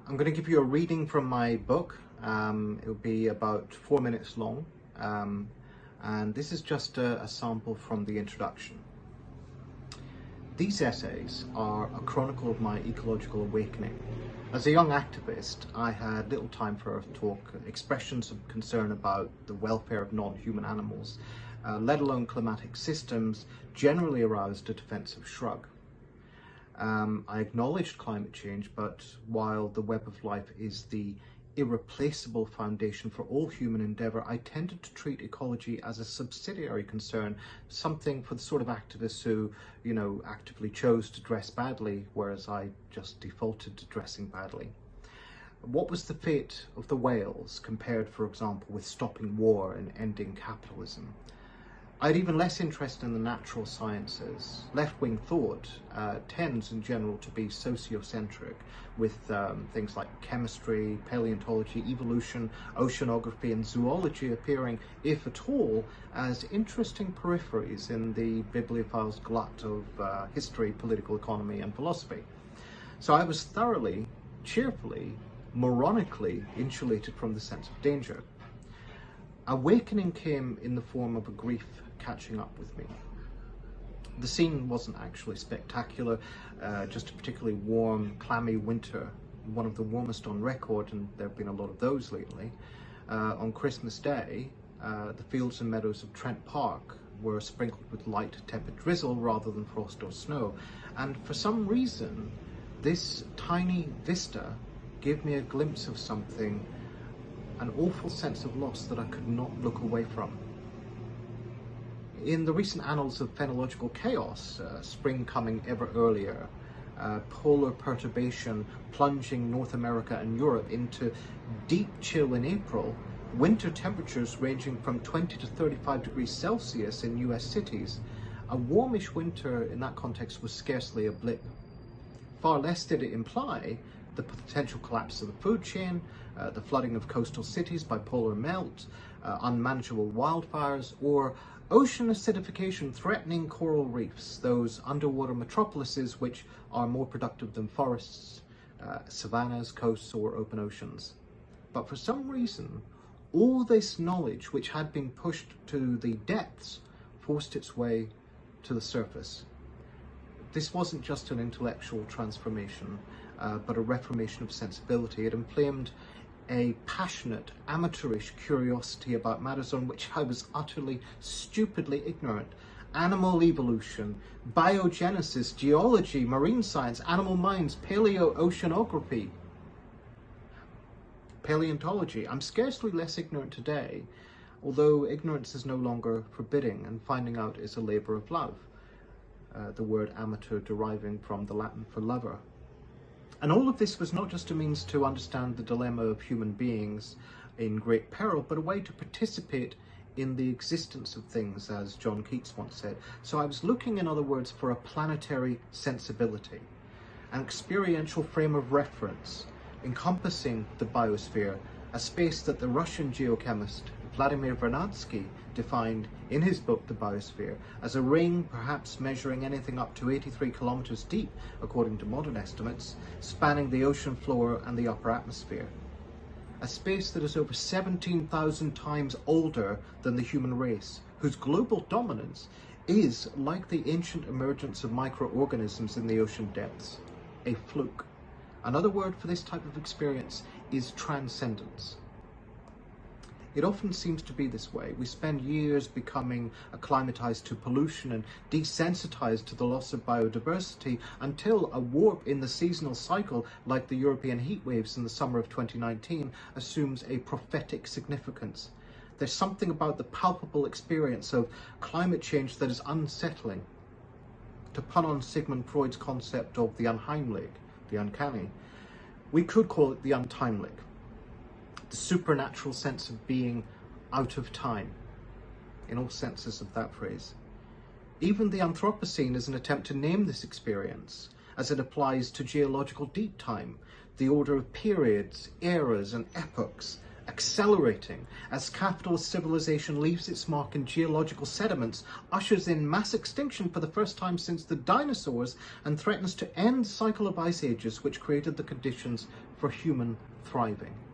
I'm going to give you a reading from my book. It will be about 4 minutes long, and this is just a sample from the introduction. These essays are a chronicle of my ecological awakening. As a young activist, I had little time for Earth Talk. Expressions of concern about the welfare of non-human animals, let alone climatic systems, generally aroused a defensive shrug. I acknowledged climate change, but while the web of life is the irreplaceable foundation for all human endeavour, I tended to treat ecology as a subsidiary concern, something for the sort of activists who, actively chose to dress badly, whereas I just defaulted to dressing badly. What was the fate of the whales compared, for example, with stopping war and ending capitalism? I had even less interest in the natural sciences. Left-wing thought tends in general to be sociocentric, with things like chemistry, paleontology, evolution, oceanography and zoology appearing, if at all, as interesting peripheries in the bibliophile's glut of history, political economy and philosophy. So I was thoroughly, cheerfully, moronically insulated from the sense of danger. Awakening came in the form of a grief catching up with me. The scene wasn't actually spectacular, just a particularly warm, clammy winter, one of the warmest on record, and there have been a lot of those lately. On Christmas Day, the fields and meadows of Trent Park were sprinkled with light, tepid drizzle rather than frost or snow, and for some reason, this tiny vista gave me a glimpse of something, an awful sense of loss that I could not look away from. In the recent annals of phenological chaos, spring coming ever earlier, polar perturbation plunging North America and Europe into deep chill in April, winter temperatures ranging from 20 to 35 degrees Celsius in US cities, a warmish winter in that context was scarcely a blip. Far less did it imply the potential collapse of the food chain, the flooding of coastal cities by polar melt, unmanageable wildfires, or ocean acidification threatening coral reefs, those underwater metropolises which are more productive than forests, savannas, coasts, or open oceans. But for some reason, all this knowledge which had been pushed to the depths forced its way to the surface. This wasn't just an intellectual transformation, but a reformation of sensibility. It inflamed a passionate, amateurish curiosity about matters on which I was utterly, stupidly ignorant. Animal evolution, biogenesis, geology, marine science, animal minds, paleoceanography, paleontology. I'm scarcely less ignorant today, although ignorance is no longer forbidding and finding out is a labour of love. The word amateur deriving from the Latin for lover. And all of this was not just a means to understand the dilemma of human beings in great peril, but a way to participate in the existence of things, as John Keats once said. So I was looking, in other words, for a planetary sensibility, an experiential frame of reference encompassing the biosphere, a space that the Russian geochemist Vladimir Vernadsky defined in his book The Biosphere as a ring perhaps measuring anything up to 83 kilometers deep, according to modern estimates, spanning the ocean floor and the upper atmosphere. A space that is over 17,000 times older than the human race, whose global dominance is, like the ancient emergence of microorganisms in the ocean depths, a fluke. Another word for this type of experience is transcendence. It often seems to be this way. We spend years becoming acclimatized to pollution and desensitized to the loss of biodiversity until a warp in the seasonal cycle, like the European heat waves in the summer of 2019, assumes a prophetic significance. There's something about the palpable experience of climate change that is unsettling. To pun on Sigmund Freud's concept of the unheimlich, the uncanny, we could call it the untimely. The supernatural sense of being out of time, in all senses of that phrase. Even the Anthropocene is an attempt to name this experience, as it applies to geological deep time, the order of periods, eras and epochs, accelerating as capitalist civilization leaves its mark in geological sediments, ushers in mass extinction for the first time since the dinosaurs, and threatens to end the cycle of ice ages which created the conditions for human thriving.